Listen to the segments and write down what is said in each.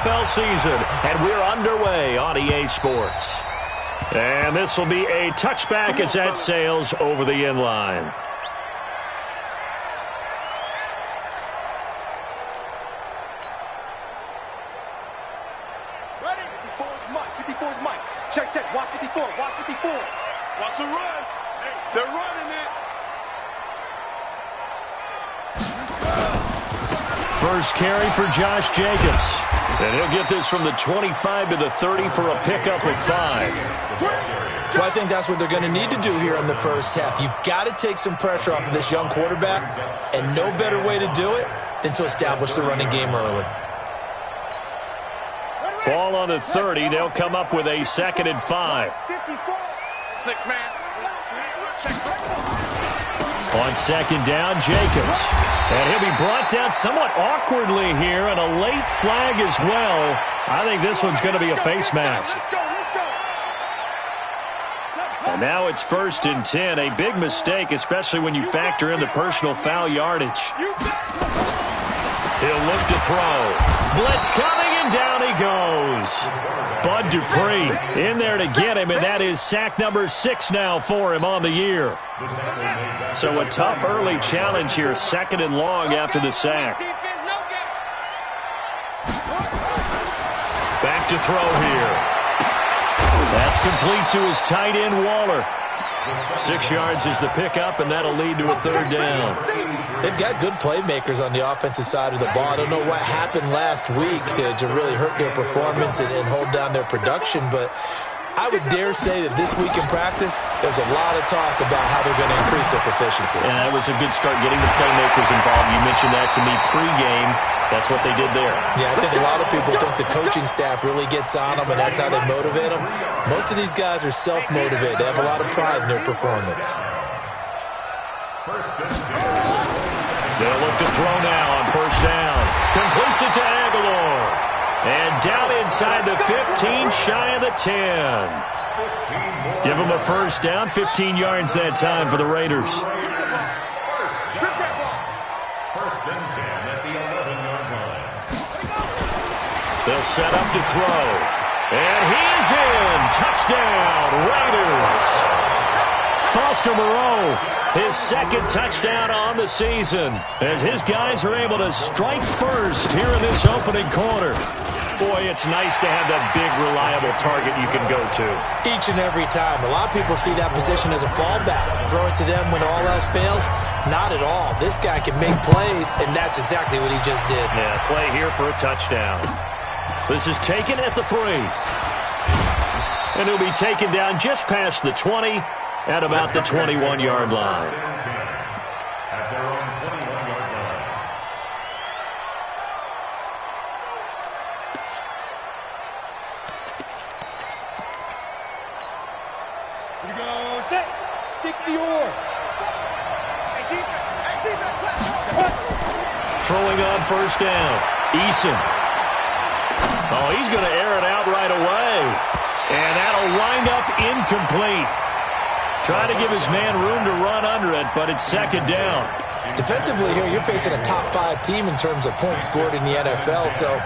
NFL season, and we're underway on EA Sports. And this will be a touchback as that sails over the end line. Ready? 54 is Mike. Check. Watch 54. Watch the run. They're running it. First carry for Josh Jacobs. And he'll get this from the 25 to the 30 for a pickup of 5. Well, I think that's what they're going to need to do here in the first half. You've got to take some pressure off of this young quarterback, and no better way to do it than to establish the running game early. Ball on the 30. They'll come up with a 2nd and 5. 6-man. On 2nd down, Jacobs. And he'll be brought down somewhat awkwardly here, and a late flag as well. I think this one's going to be a face mask. And now it's 1st and 10. A big mistake, especially when you factor in the personal foul yardage. He'll look to throw. Blitz coming, and down he goes. Bud Dupree in there to get him, and that is sack number 6 now for him on the year. So a tough early challenge here, 2nd and long after the sack. Back to throw here. That's complete to his tight end, Waller. 6 yards is the pickup, and that'll lead to a 3rd down. They've got good playmakers on the offensive side of the ball. I don't know what happened last week to really hurt their performance and hold down their production, but I would dare say that this week in practice, there's a lot of talk about how they're going to increase their proficiency. And that was a good start getting the playmakers involved. You mentioned that to me pregame. That's what they did there. Yeah, I think a lot of people think the coaching staff really gets on them, and that's how they motivate them. Most of these guys are self-motivated. They have a lot of pride in their performance. They'll look to throw now on 1st down. Completes it to Aguilar. And down inside the 15, shy of the 10. Give them a 1st down, 15 yards that time for the Raiders. 1st and 10 at the 11-yard line. They'll set up to throw. And he's in. Touchdown, Raiders. Foster Moreau, his 2nd touchdown on the season, as his guys are able to strike first here in this opening quarter. Boy, it's nice to have that big, reliable target you can go to. Each and every time. A lot of people see that position as a fallback. Throw it to them when all else fails. Not at all. This guy can make plays, and that's exactly what he just did. Yeah, play here for a touchdown. This is taken at the 3. And he'll be taken down just past the 20 at about the 21-yard line. At their own 21-yard line. Here we go. Set. 60-or. Throwing on 1st down. Eason. Oh, he's going to air it out right away. And that'll wind up incomplete. Trying to give his man room to run under it, but it's 2nd down. Defensively here, you're facing a top 5 team in terms of points scored in the NFL. So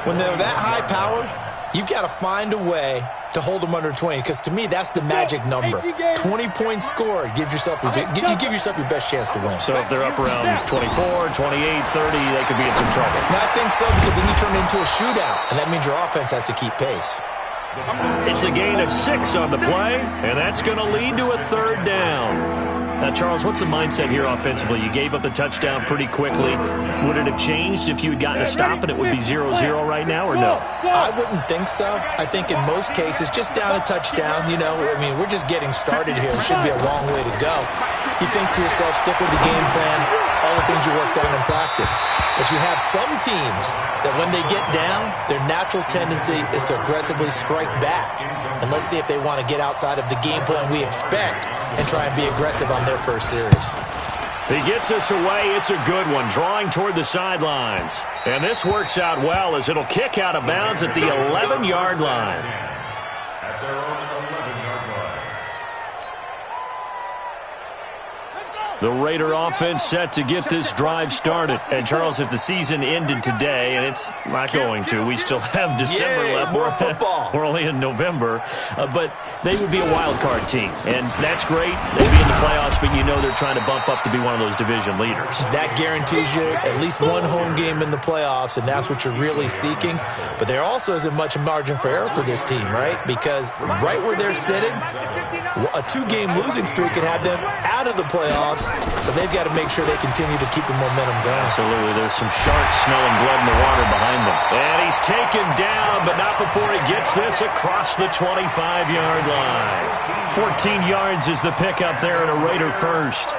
when they're that high-powered, you've got to find a way to hold them under 20, because to me, that's the magic number. 20 points scored, you give yourself your best chance to win. So if they're up around 24, 28, 30, they could be in some trouble. And I think so, because then you turn it into a shootout, and that means your offense has to keep pace. It's a gain of 6 on the play, and that's going to lead to a 3rd down. Now, Charles, what's the mindset here offensively? You gave up the touchdown pretty quickly. Would it have changed if you had gotten a stop and it would be 0-0 right now, or no? I wouldn't think so. I think in most cases, just down a touchdown, you know, I mean, we're just getting started here. It should be a long way to go. You think to yourself, stick with the game plan, all the things you worked on in practice. But you have some teams that when they get down, their natural tendency is to aggressively strike back. And let's see if they want to get outside of the game plan we expect and try and be aggressive on their first series. He gets us away. It's a good one, drawing toward the sidelines. And this works out well as it'll kick out of bounds at the 11-yard line. At their own 11-yard line. Let's go. The Raider offense set to get this drive started. And, Charles, if the season ended today, and it's not going to, we still have December left. More football. We're only in November. But they would be a wild card team. And that's great. They'd be in the playoffs, but you know they're trying to bump up to be one of those division leaders. That guarantees you at least one home game in the playoffs, and that's what you're really seeking. But there also isn't much margin for error for this team, right? Because right where they're sitting, a 2-game losing streak could have them out of the playoffs, so they've got to make sure they continue to keep the momentum going. Absolutely. There's some sharks smelling blood in the water behind them. And he's taken down, but not before he gets this across the 25-yard line. 14 yards is the pickup there, and a Raider first.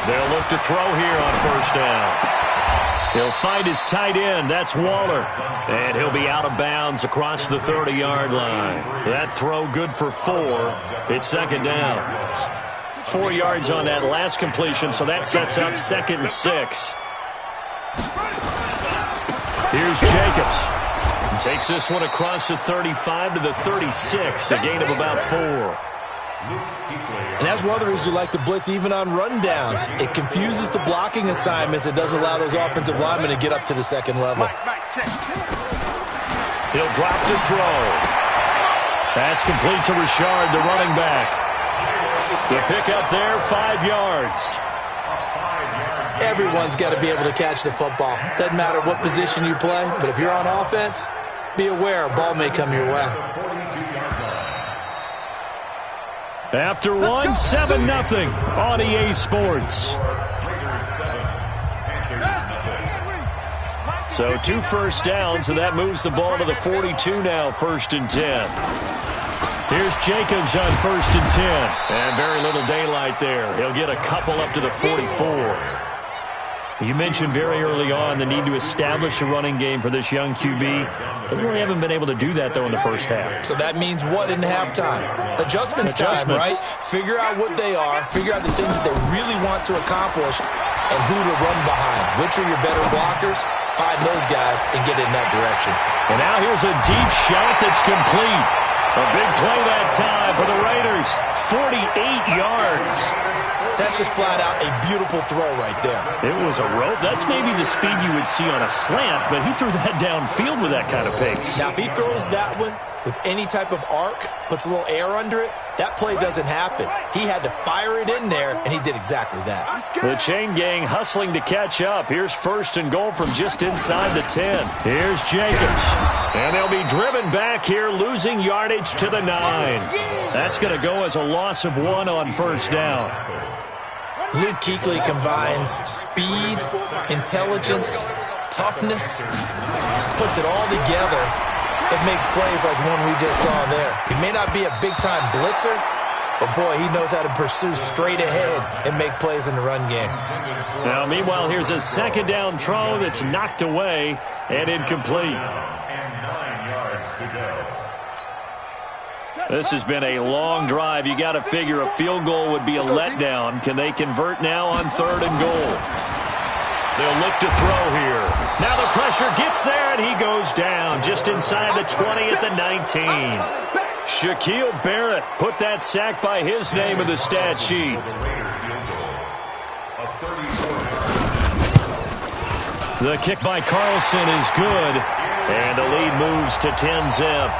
They'll look to throw here on first down. He'll find his tight end. That's Waller. And he'll be out of bounds across the 30-yard line. That throw good for 4. It's second down. 4 yards on that last completion, so that sets up 2nd and 6. Here's Jacobs. He takes this one across the 35 to the 36, a gain of about 4. And that's one of the reasons you like to blitz even on rundowns. It confuses the blocking assignments. It doesn't allow those offensive linemen to get up to the second level. He'll drop to throw. That's complete to Richard, the running back. The pickup there, 5 yards. Everyone's got to be able to catch the football. Doesn't matter what position you play, but if you're on offense, be aware a ball may come your way. After 1, 7-0 on EA Sports. So 2 first downs, and that moves the ball to the 42 now, 1st and 10. Here's Jacobs on 1st and 10. And very little daylight there. He'll get a couple up to the 44. You mentioned very early on the need to establish a running game for this young QB. They really haven't been able to do that, though, in the first half. So that means what in halftime? Adjustments time, right? Figure out what they are, figure out the things that they really want to accomplish, and who to run behind. Which are your better blockers? Find those guys and get in that direction. And now here's a deep shot that's complete. A big play that time for the Raiders. 48 yards. That's just flat out a beautiful throw right there. It was a rope. That's maybe the speed you would see on a slant, but he threw that downfield with that kind of pace. Now, if he throws that one with any type of arc, puts a little air under it, that play doesn't happen. He had to fire it in there, and he did exactly that. The chain gang hustling to catch up. Here's 1st and goal from just inside the 10. Here's Jacobs. And they'll be driven back here, losing yardage to the 9. That's going to go as a loss of 1 on 1st down. Luke Kuechly combines speed, intelligence, toughness, puts it all together. It makes plays like one we just saw there. He may not be a big-time blitzer, but, boy, he knows how to pursue straight ahead and make plays in the run game. Now, meanwhile, here's a 2nd down throw that's knocked away and incomplete. And 9 yards to go. This has been a long drive. You got to figure a field goal would be a letdown. Can they convert now on 3rd and goal? They'll look to throw here. Now the pressure gets there, and he goes down just inside the 20 at the 19. Shaquille Barrett put that sack by his name in the stat sheet. The kick by Carlson is good, and the lead moves to 10-zip.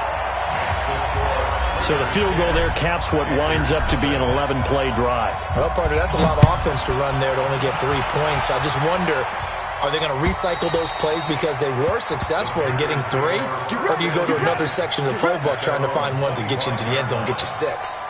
So the field goal there caps what winds up to be an 11-play drive. Well, partner, that's a lot of offense to run there to only get 3 points. I just wonder, are they going to recycle those plays because they were successful in getting 3? Or do you go to another section of the playbook trying to find ones that get you into the end zone and get you 6?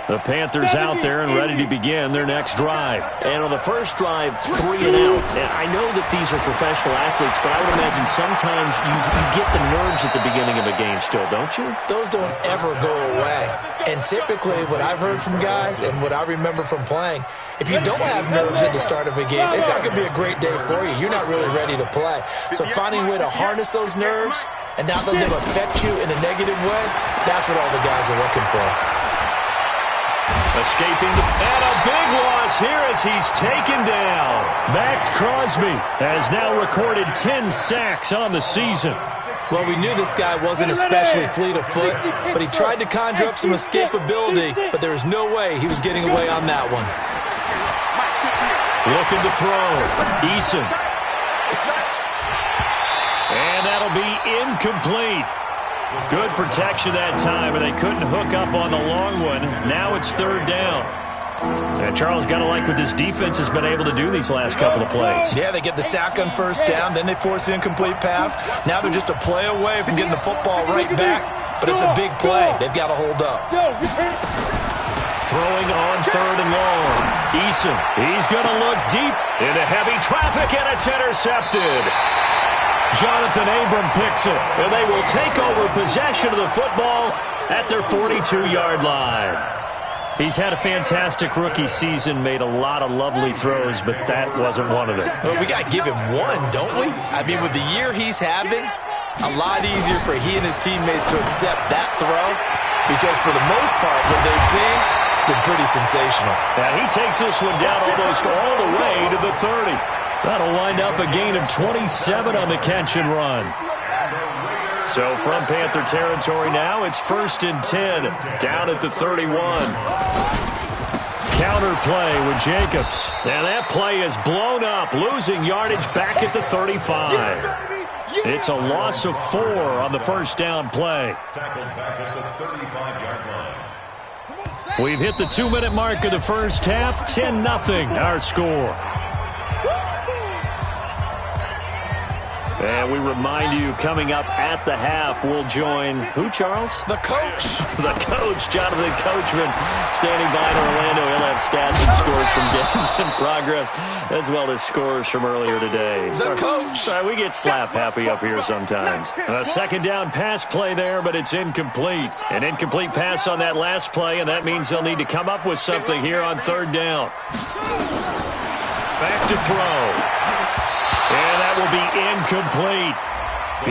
The Panthers out there and ready to begin their next drive. And on the first drive, 3 and out. And I know that these are professional athletes, but I would imagine sometimes you get the nerves at the beginning of a game still, don't you? Those don't ever go away. And typically what I've heard from guys and what I remember from playing, if you don't have nerves at the start of a game, it's not going to be a great day for you. You're not really ready to play. So finding a way to harness those nerves and not let them affect you in a negative way, that's what all the guys are looking for. Escaping and a big loss here as he's taken down. Max Crosby has now recorded 10 sacks on the season. Well, we knew this guy wasn't especially fleet of foot, but he tried to conjure up some escapability, but there was no way he was getting away on that one. Looking to throw. Eason. And that'll be incomplete. Good protection that time, and they couldn't hook up on the long one. Now it's third down. And Charles, got to like what this defense has been able to do these last couple of plays. Yeah, they get the sack on first down, then they force the incomplete pass. Now they're just a play away from getting the football right back, but it's a big play. They've got to hold up. Throwing on third and long. Eason, he's going to look deep into heavy traffic, and it's intercepted. Jonathan Abram picks it, and they will take over possession of the football at their 42-yard line. He's had a fantastic rookie season, made a lot of lovely throws, but that wasn't one of them. Well, we got to give him one, don't we? I mean, with the year he's having, a lot easier for he and his teammates to accept that throw, because for the most part, what they've seen, it's been pretty sensational. Now, he takes this one down almost all the way to the 30. That'll wind up a gain of 27 on the catch and run. So from Panther territory now, it's 1st and 10, down at the 31. Counter play with Jacobs. And that play is blown up, losing yardage back at the 35. It's a loss of 4 on the first down play. We've hit the 2-minute mark of the first half, 10-0 our score. And we remind you, coming up at the half, we'll join who, Charles? The coach. The coach, Jonathan Coachman, standing by in Orlando. He'll have stats and scores from games in progress, as well as scores from earlier today. The coach. Sorry, we get slap happy up here sometimes. A second down pass play there, but it's incomplete. An incomplete pass on that last play, and that means they'll need to come up with something here on third down. Back to throw. And that will be incomplete.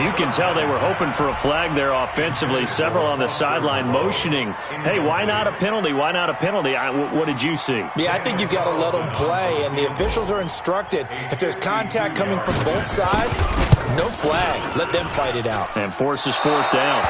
You can tell they were hoping for a flag there offensively. Several on the sideline motioning. Hey, why not a penalty? Why not a penalty? What did you see? Yeah, I think you've got to let them play, and the officials are instructed. If there's contact coming from both sides, no flag. Let them fight it out. And forces fourth down.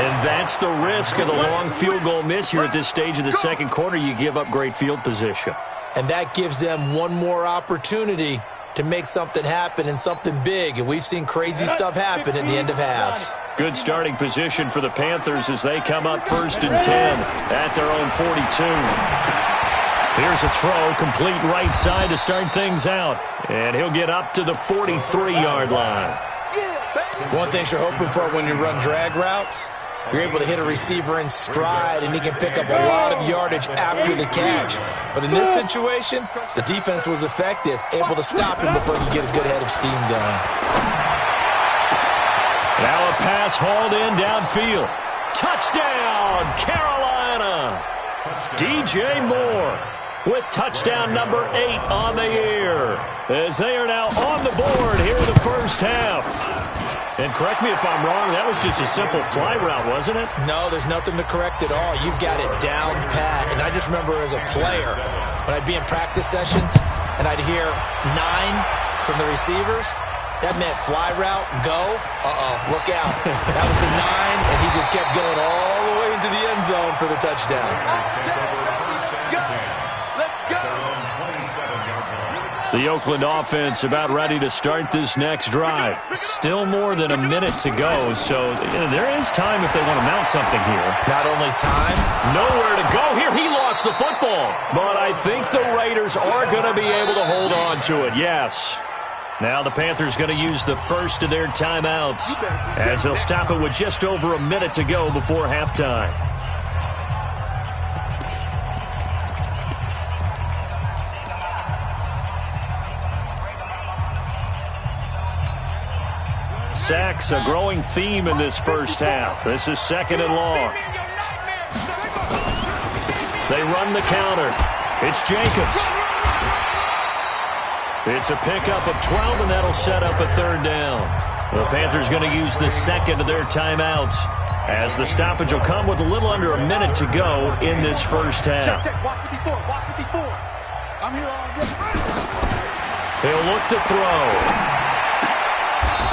And that's the risk of the long field goal miss here at this stage of the second quarter. You give up great field position. And that gives them one more opportunity to make something happen and something big. And we've seen crazy stuff happen at the end of halves. Good starting position for the Panthers as they come up 1st and 10 at their own 42. Here's a throw, complete right side to start things out. And he'll get up to the 43-yard line. One thing you're hoping for when you run drag routes, you're able to hit a receiver in stride, and he can pick up a lot of yardage after the catch. But in this situation, the defense was effective, able to stop him before he get a good head of steam going. Now a pass hauled in downfield. Touchdown, Carolina! DJ Moore with touchdown number 8 on the year, as they are now on the board here in the first half. And correct me if I'm wrong, that was just a simple fly route, wasn't it? No, there's nothing to correct at all. You've got it down pat. And I just remember as a player, when I'd be in practice sessions and I'd hear 9 from the receivers, that meant fly route, go, look out. That was the 9, and he just kept going all the way into the end zone for the touchdown. The Oakland offense about ready to start this next drive. Still more than a minute to go, so there is time if they want to mount something here. Not only time, nowhere to go here. He lost the football, but I think the Raiders are going to be able to hold on to it, yes. Now the Panthers going to use the first of their timeouts as they'll stop it with just over a minute to go before halftime. Sacks, a growing theme in this first half. This is 2nd and long. They run the counter. It's Jacobs. It's a pickup of 12, and that'll set up a third down. The Panthers going to use the second of their timeouts as the stoppage will come with a little under a minute to go in this first half. Check. Watch 54. Watch 54. I'm here all day. He'll look to throw.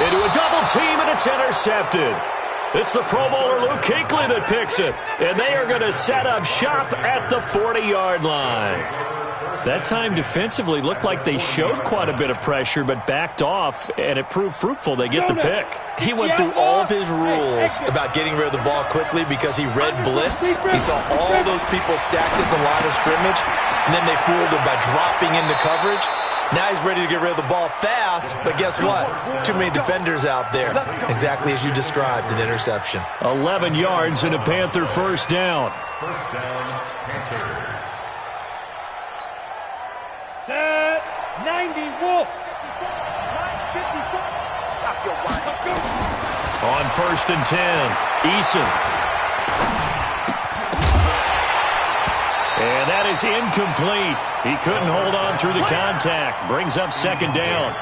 Into a double team, and it's intercepted. It's the Pro Bowler Luke Kuechly that picks it, and they are going to set up shop at the 40-yard line. That time defensively looked like they showed quite a bit of pressure but backed off, and it proved fruitful. They get the pick. He went through all of his rules about getting rid of the ball quickly because he read blitz. He saw all those people stacked at the line of scrimmage, and then they fooled him by dropping into coverage. Now he's ready to get rid of the ball fast, but guess what? Too many defenders out there. Exactly as you described, an interception. 11 yards and a Panther first down. First down, Panthers. Set. 90. Wolf. 54. Stop your whine. On first and 10, Eason. And that is incomplete. He couldn't hold on through the contact. Brings up second down.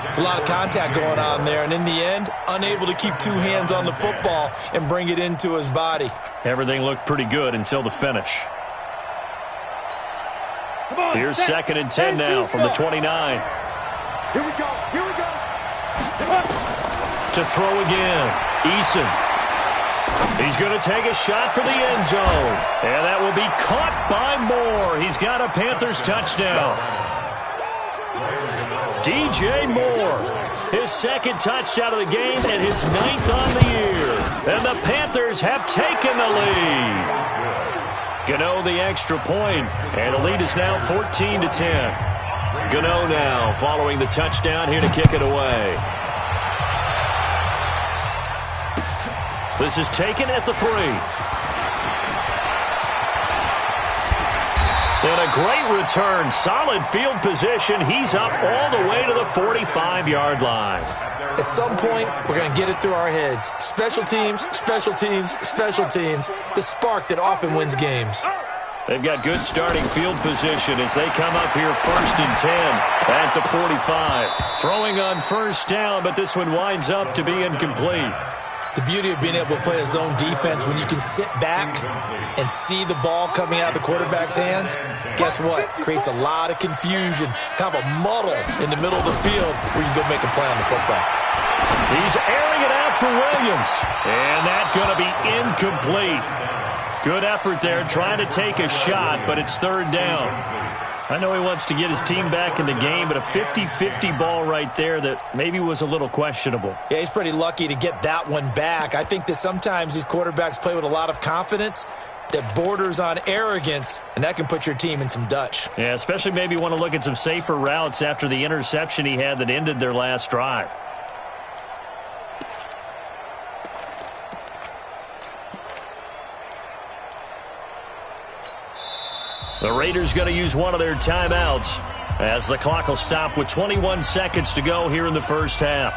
It's a lot of contact going on there, and in the end, unable to keep two hands on the football and bring it into his body. Everything looked pretty good until the finish. Here's second and 10 now from the 29. Here we go. Here we go. To throw again, Eason. He's going to take a shot for the end zone. And that will be caught by Moore. He's got a Panthers touchdown. DJ Moore, his second touchdown of the game and his 9th on the year. And the Panthers have taken the lead. Gano the extra point, and the lead is now 14-10. Gano now following the touchdown here to kick it away. This is taken at the 3. And a great return. Solid field position. He's up all the way to the 45-yard line. At some point, we're going to get it through our heads. Special teams, special teams, special teams. The spark that often wins games. They've got good starting field position as they come up here first and 10 at the 45. Throwing on first down, but this one winds up to be incomplete. The beauty of being able to play a zone defense when you can sit back and see the ball coming out of the quarterback's hands, guess what? Creates a lot of confusion, kind of a muddle in the middle of the field where you can go make a play on the football. He's airing it out for Williams, and that's going to be incomplete. Good effort there trying to take a shot, but it's third down. I know he wants to get his team back in the game, but a 50-50 ball right there that maybe was a little questionable. Yeah, he's pretty lucky to get that one back. I think that sometimes these quarterbacks play with a lot of confidence that borders on arrogance, and that can put your team in some Dutch. Yeah, especially maybe want to look at some safer routes after the interception he had that ended their last drive. The Raiders going to use one of their timeouts as the clock will stop with 21 seconds to go here in the first half.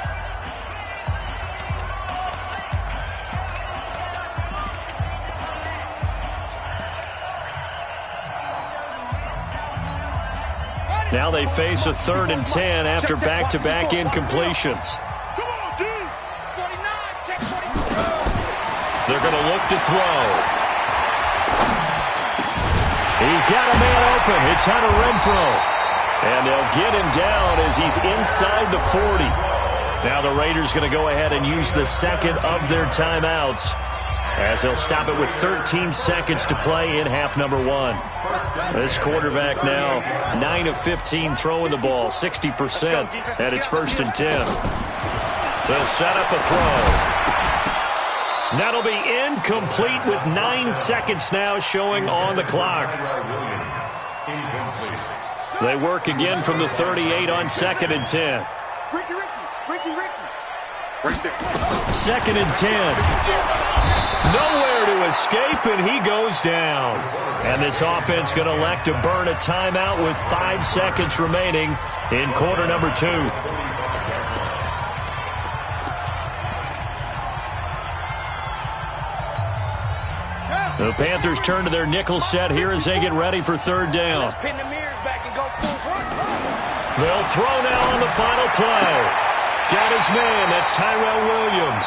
Now they face a 3rd and 10 after back-to-back incompletions. They're going to look to throw. He's got a man open. It's Hunter Renfrow. And they'll get him down as he's inside the 40. Now the Raiders going to go ahead and use the second of their timeouts as they'll stop it with 13 seconds to play in half number 1. This quarterback now 9 of 15 throwing the ball, 60%, and it's 1st and 10. They'll set up a throw. That'll be incomplete with 9 seconds now showing on the clock. They work again from the 38 on 2nd and 10. Second and 10. Nowhere to escape, and he goes down. And this offense going to elect to burn a timeout with 5 seconds remaining in quarter number 2. The Panthers turn to their nickel set here as they get ready for 3rd down. They'll throw now on the final play. Got his man. That's Tyrell Williams.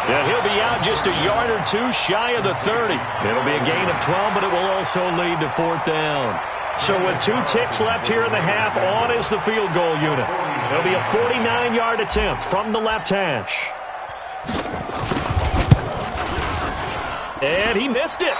And he'll be out just a yard or two shy of the 30. It'll be a gain of 12, but it will also lead to 4th down. So with 2 ticks left here in the half, on is the field goal unit. It'll be a 49-yard attempt from the left hash. And he missed it.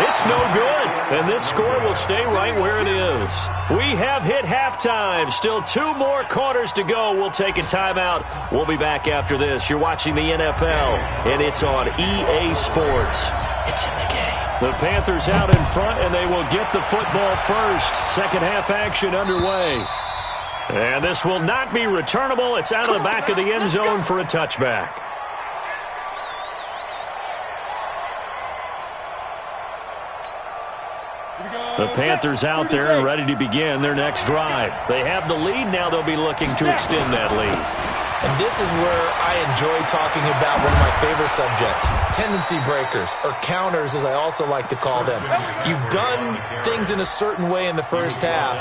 It's no good. And this score will stay right where it is. We have hit halftime. Still 2 more quarters to go. We'll take a timeout. We'll be back after this. You're watching the NFL, and it's on EA Sports. It's in the game. The Panthers out in front, and they will get the football first. Second half action underway. And this will not be returnable. It's out of the back of the end zone for a touchback. The Panthers out there and ready to begin their next drive. They have the lead. Now they'll be looking to extend that lead. And this is where I enjoy talking about one of my favorite subjects, tendency breakers, or counters as I also like to call them. You've done things in a certain way in the first half,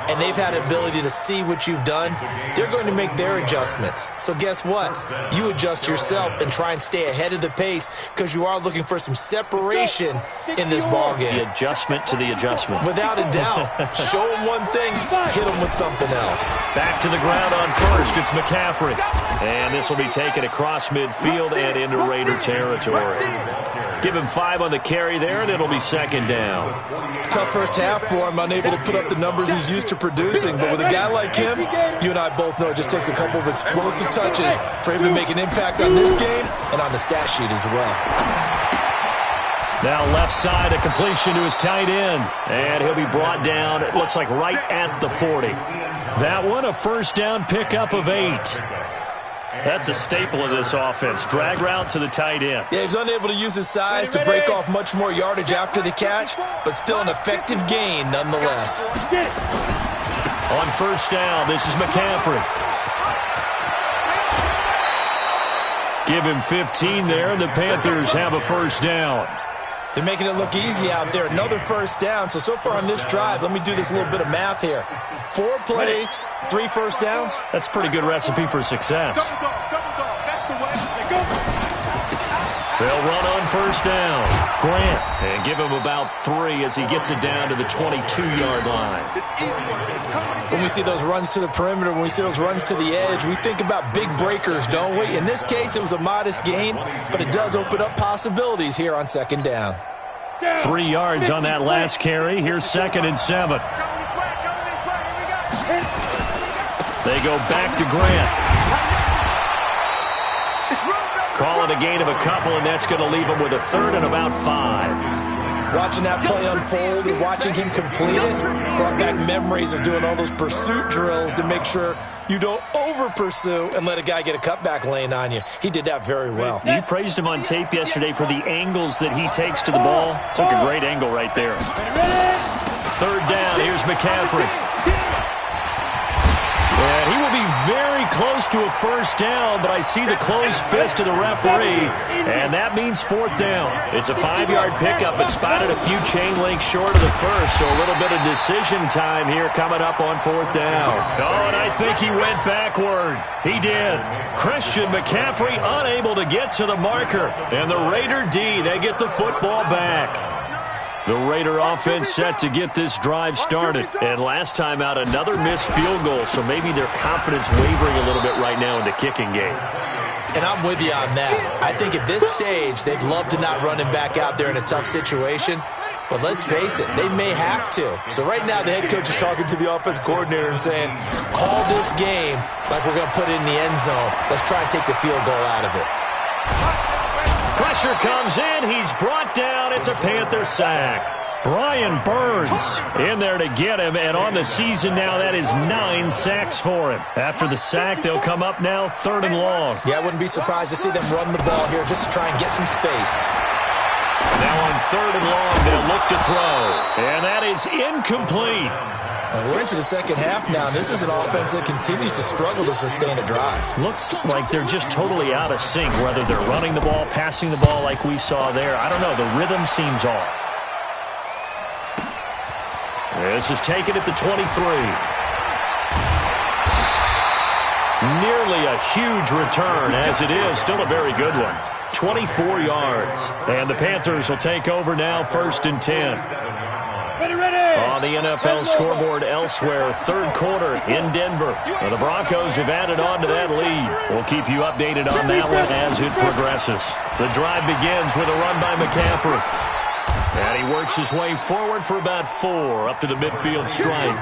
and they've had the ability to see what you've done. They're going to make their adjustments. So guess what? You adjust yourself and try and stay ahead of the pace because you are looking for some separation in this ballgame. The adjustment to the adjustment. Without a doubt. Show them one thing, hit them with something else. Back to the ground on first. It's McCaffrey. And this will be taken across midfield and into Raider territory. Give him 5 on the carry there, and it'll be 2nd down. Tough first half for him, unable to put up the numbers he's used to producing. But with a guy like him, you and I both know it just takes a couple of explosive touches for him to make an impact on this game and on the stat sheet as well. Now left side, a completion to his tight end. And he'll be brought down, it looks like right at the 40. That one, a first down pickup of 8. That's a staple of this offense. Drag route to the tight end. Yeah, he's unable to use his size to break off much more yardage after the catch, but still an effective gain nonetheless. On first down, this is McCaffrey. Give him 15 there, and the Panthers have a first down. They're making it look easy out there. Another first down. So far on this drive, let me do this little bit of math here. 4 plays, 3 first downs. That's a pretty good recipe for success. They'll run on first down. Grant, and give him about 3 as he gets it down to the 22-yard line. When we see those runs to the perimeter, when we see those runs to the edge, we think about big breakers, don't we? In this case, it was a modest gain, but it does open up possibilities here on 2nd down. 3 yards on that last carry. Here's 2nd and 7. They go back to Grant. Call it a gain of a couple, and that's going to leave him with a 3rd and about 5. Watching that play unfold and watching him complete it brought back memories of doing all those pursuit drills to make sure you don't over-pursue and let a guy get a cutback lane on you. He did that very well. You praised him on tape yesterday for the angles that he takes to the ball. Took a great angle right there. 3rd down, here's McCaffrey. And he will be very close to a first down, but I see the closed fist of the referee, and that means 4th down. It's a 5-yard pickup, but spotted a few chain links short of the first, so a little bit of decision time here coming up on 4th down. Oh, and I think he went backward. He did. Christian McCaffrey unable to get to the marker, and the Raider D, they get the football back. The Raider offense set to get this drive started. And last time out, another missed field goal, so maybe their confidence wavering a little bit right now in the kicking game. And I'm with you on that. I think at this stage, they'd love to not run him back out there in a tough situation. But let's face it, they may have to. So right now, the head coach is talking to the offense coordinator and saying, call this game like we're going to put it in the end zone. Let's try and take the field goal out of it. Pressure comes in. He's brought down. It's a Panther sack. Brian Burns in there to get him, and on the season now, that is 9 sacks for him. After the sack, they'll come up now 3rd and long. Yeah, I wouldn't be surprised to see them run the ball here just to try and get some space. Now on 3rd and long, they'll look to throw, and that is incomplete. And we're into the second half now. This is an offense that continues to struggle to sustain a drive. Looks like they're just totally out of sync, whether they're running the ball, passing the ball like we saw there. I don't know. The rhythm seems off. This is taken at the 23. Nearly a huge return, as it is. Still a very good one. 24 yards. And the Panthers will take over now, 1st and 10. On the NFL scoreboard elsewhere, 3rd quarter in Denver. Now the Broncos have added on to that lead. We'll keep you updated on that one as it progresses. The drive begins with a run by McCaffrey. And he works his way forward for about 4 up to the midfield stripe.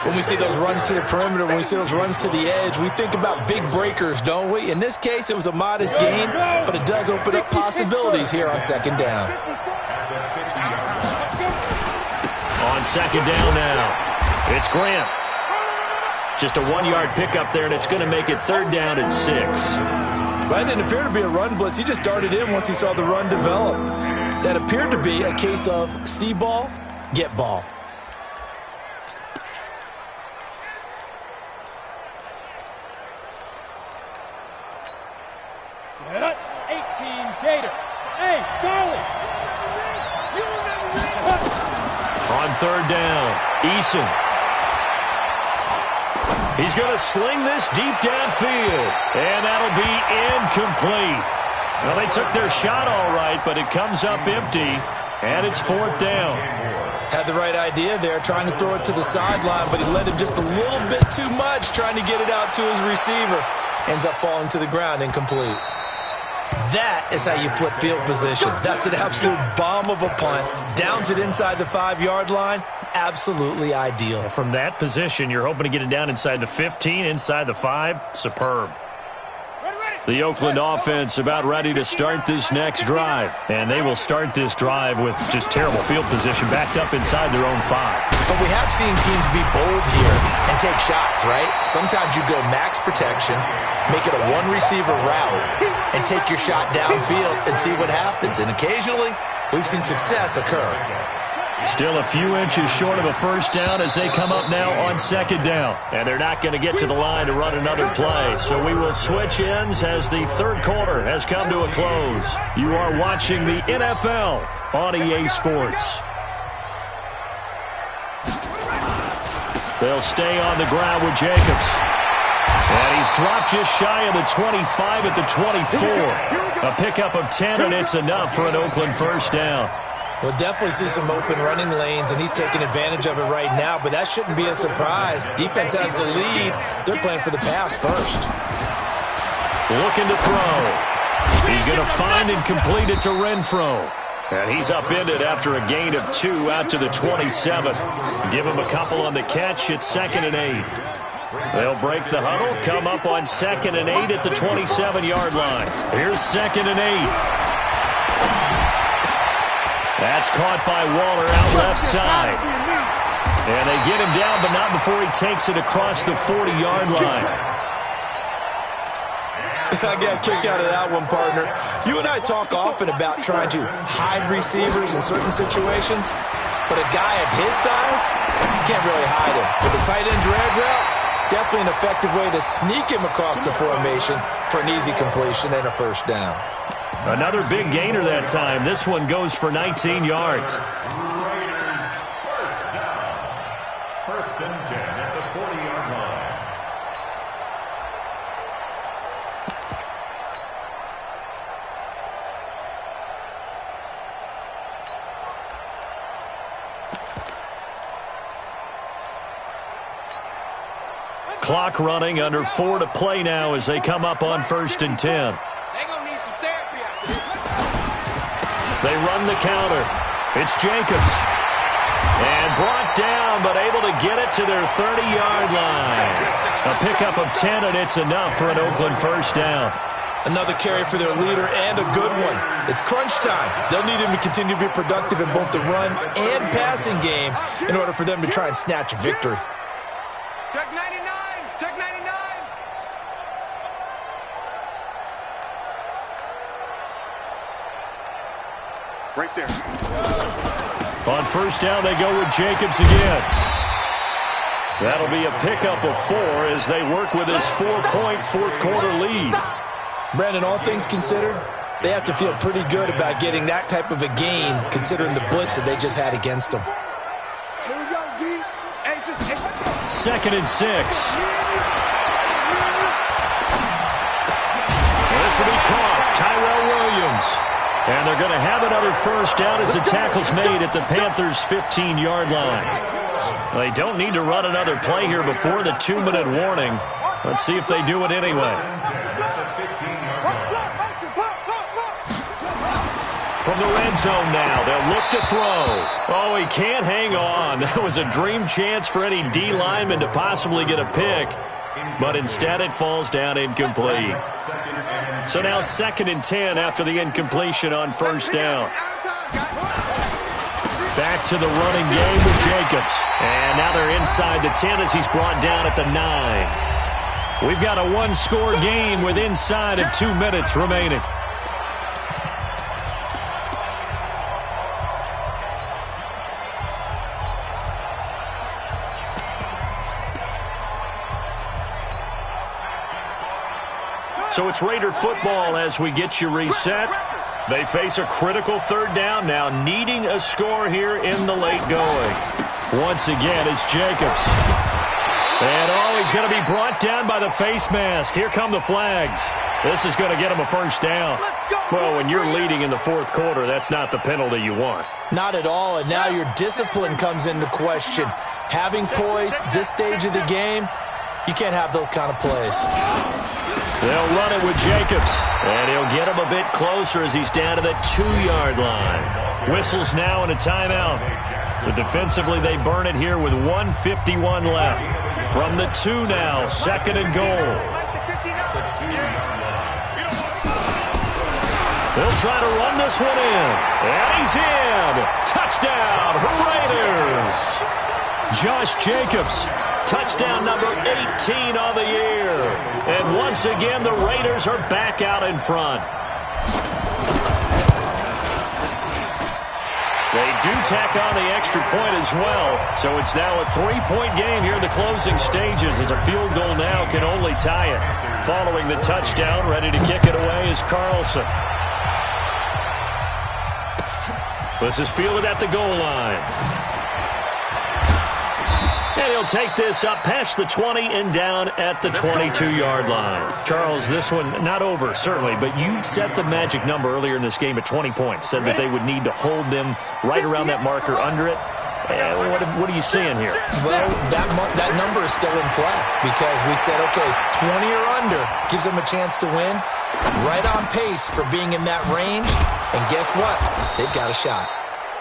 When we see those runs to the perimeter, when we see those runs to the edge, we think about big breakers, don't we? In this case, it was a modest gain, but it does open up possibilities here on 2nd down. On 2nd down now, it's Grant. Just a 1-yard pickup there, and it's going to make it 3rd down and 6. Well, that didn't appear to be a run blitz. He just darted in once he saw the run develop. That appeared to be a case of see ball, get ball. Set up, 18 Gator. Hey, Charlie! On 3rd down, Eason. He's going to sling this deep downfield, and that'll be incomplete. Well, they took their shot all right, but it comes up empty, and it's 4th down. Had the right idea there, trying to throw it to the sideline, but he led him just a little bit too much, trying to get it out to his receiver. Ends up falling to the ground, incomplete. That is how you flip field position. That's an absolute bomb of a punt. Downs it inside the 5-yard line. Absolutely ideal. From that position, you're hoping to get it down inside the 15, inside the 5. Superb. The Oakland offense about ready to start this next drive. And they will start this drive with just terrible field position, backed up inside their own 5. But we have seen teams be bold here and take shots, right? Sometimes you go max protection, make it a 1-receiver route, and take your shot downfield and see what happens. And occasionally, we've seen success occur. Still a few inches short of a 1st down as they come up now on 2nd down. And they're not going to get to the line to run another play. So we will switch ends as the 3rd quarter has come to a close. You are watching the NFL on EA Sports. They'll stay on the ground with Jacobs. And he's dropped just shy of the 25 at the 24. A pickup of 10, and it's enough for an Oakland 1st down. We'll definitely see some open running lanes, and he's taking advantage of it right now, but that shouldn't be a surprise. Defense has the lead. They're playing for the pass first. Looking to throw. He's going to find and complete it to Renfro. And he's upended after a gain of 2 out to the 27. Give him a couple on the catch. It's 2nd and 8. They'll break the huddle, come up on 2nd and 8 at the 27-yard line. Here's 2nd and 8. That's caught by Waller out left side. And they get him down, but not before he takes it across the 40-yard line. I got a kick out of that one, partner. You and I talk often about trying to hide receivers in certain situations, but a guy of his size, you can't really hide him. With a tight end drag route, definitely an effective way to sneak him across the formation for an easy completion and a 1st down. Another big gainer that time. This one goes for 19 yards. Raiders 1st down. 1st and 10 at the 40-yard line. Clock running, under 4 to play now as they come up on 1st and 10. They run the counter. It's Jacobs. And brought down, but able to get it to their 30-yard line. A pickup of 10, and it's enough for an Oakland 1st down. Another carry for their leader, and a good one. It's crunch time. They'll need him to continue to be productive in both the run and passing game in order for them to try and snatch a victory. Check 99! Check 99! Right there. On 1st down, they go with Jacobs again. That'll be a pickup of 4 as they work with this 4-point 4th quarter lead. Brandon, all things considered, they have to feel pretty good about getting that type of a gain considering the blitz that they just had against them. Here we go, G. Hey, just, hey. 2nd and 6. This This will be caught. Tyrell Williams. And they're going to have another first down as the tackle's made at the Panthers' 15-yard line. They don't need to run another play here before the 2-minute warning. Let's see if they do it anyway. From the red zone now, they'll look to throw. Oh, he can't hang on. That was a dream chance for any D lineman to possibly get a pick, but instead it falls down incomplete. So now 2nd and 10 after the incompletion on first down. Back to the running game with Jacobs. And now they're inside the 10 as he's brought down at the 9. We've got a one-score game with inside of 2 minutes remaining. So it's Raider football as we get you reset. They face a critical 3rd down now, needing a score here in the late going. Once again, it's Jacobs. And, oh, he's going to be brought down by the face mask. Here come the flags. This is going to get him a first down. Well, when you're leading in the 4th quarter, that's not the penalty you want. Not at all, and now your discipline comes into question. Having poise this stage of the game, you can't have those kind of plays. They'll run it with Jacobs, and he'll get him a bit closer as he's down to the 2-yard line. Whistles now and a timeout. So defensively, they burn it here with 1:51 left. From the 2 now, 2nd and goal. They'll try to run this one in, and he's in. Touchdown, Raiders. Josh Jacobs. Touchdown number 18 on the year. And once again, the Raiders are back out in front. They do tack on the extra point as well. So it's now a 3-point game here in the closing stages as a field goal now can only tie it. Following the touchdown, ready to kick it away is Carlson. This is fielded at the goal line. And he'll take this up past the 20 and down at the 22-yard line. Charles, this one not over, certainly, but you set the magic number earlier in this game at 20 points. Said that they would need to hold them right around that marker under it. What are you seeing here? Well, that number is still in play because we said, okay, 20 or under gives them a chance to win. Right on pace for being in that range. And guess what? They've got a shot.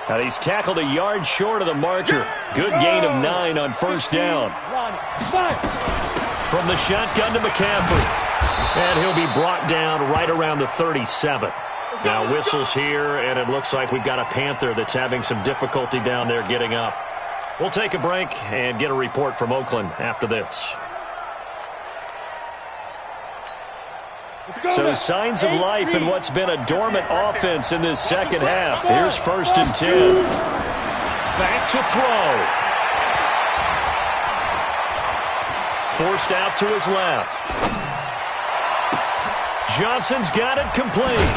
Now he's tackled a yard short of the marker. Good gain of 9 on first down. From the shotgun to McCaffrey. And he'll be brought down right around the 37. Now whistles here, and it looks like we've got a Panther that's having some difficulty down there getting up. We'll take a break and get a report from Oakland after this. So signs of life in what's been a dormant offense in this second half. Here's 1st and 10. Back to throw. Forced out to his left. Johnson's got it complete.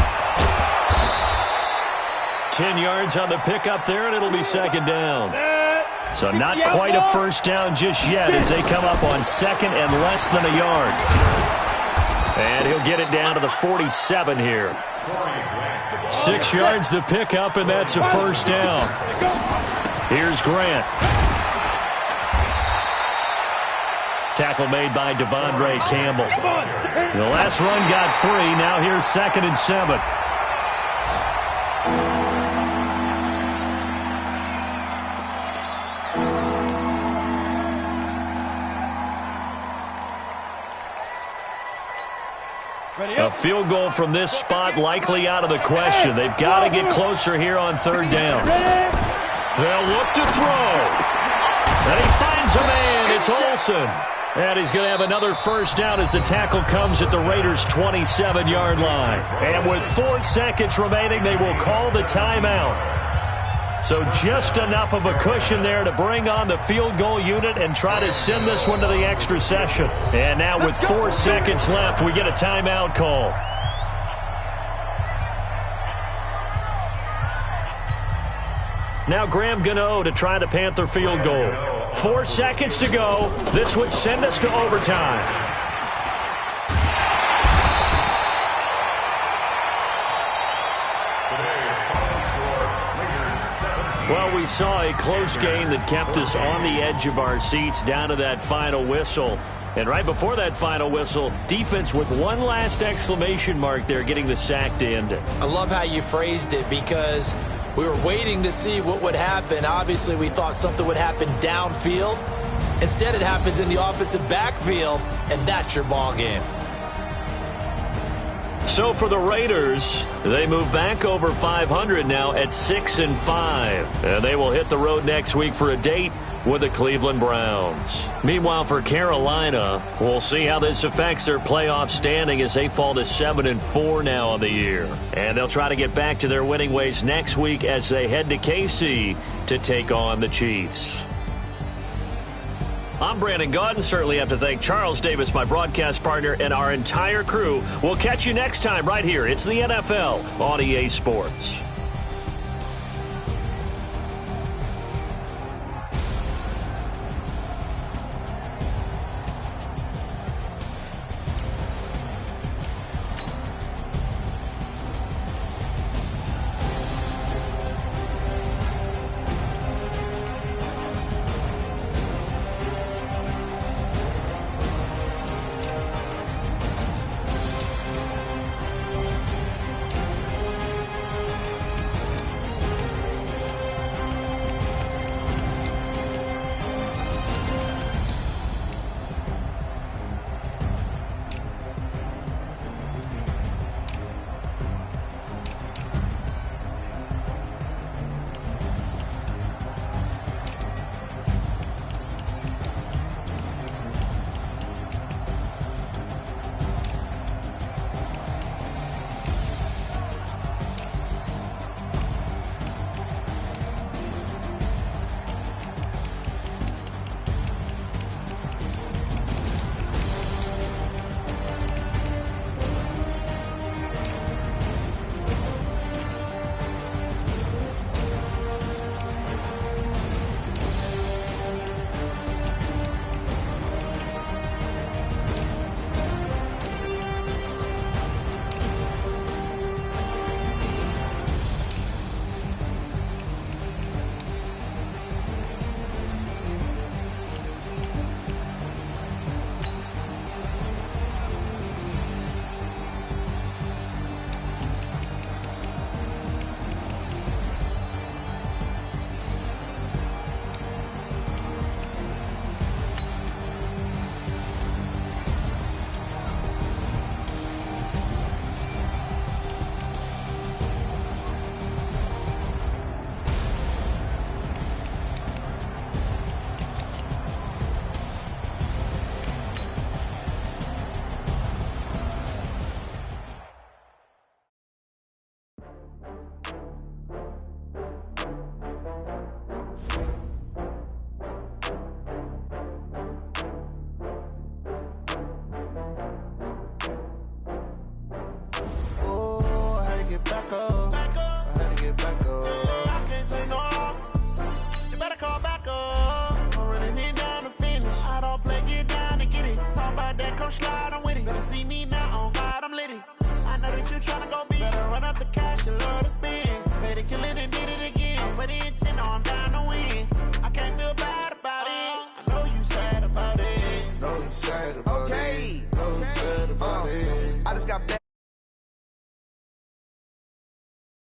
10 yards on the pickup there, and it'll be 2nd down. So not quite a first down just yet as they come up on 2nd and less than a yard. And he'll get it down to the 47 here. 6 yards the pickup, and that's a first down. Here's Grant. Tackle made by Devondre Campbell. The last run got 3. Now here's 2nd and 7. A field goal from this spot likely out of the question. They've got to get closer here on 3rd down. They'll look to throw. And he finds a man. It's Olsen. And he's going to have another first down as the tackle comes at the Raiders' 27-yard line. And with 4 seconds remaining, they will call the timeout. So just enough of a cushion there to bring on the field goal unit and try to send this one to the extra session. And now with 4 seconds left, we get a timeout call. Now Graham Gano to try the Panther field goal. 4 seconds to go. This would send us to overtime. saw a close game that kept us on the edge of our seats down to that final whistle. And right before that final whistle, defense with one last exclamation mark there, getting the sack to end it. I love how you phrased it, because we were waiting to see what would happen. Obviously, we thought something would happen downfield. Instead, it happens in the offensive backfield, and that's your ball game. So for the Raiders, they move back over 500 now at 6-5. And they will hit the road next week for a date with the Cleveland Browns. Meanwhile, for Carolina, we'll see how this affects their playoff standing as they fall to 7-4 now on the year. And they'll try to get back to their winning ways next week as they head to KC to take on the Chiefs. I'm Brandon Gaudin. Certainly have to thank Charles Davis, my broadcast partner, and our entire crew. We'll catch you next time right here. It's the NFL on EA Sports. Slide, I'm with it. Better see me now, on God, I'm litty. I know that you tryna go be. Better run up the cash, you love this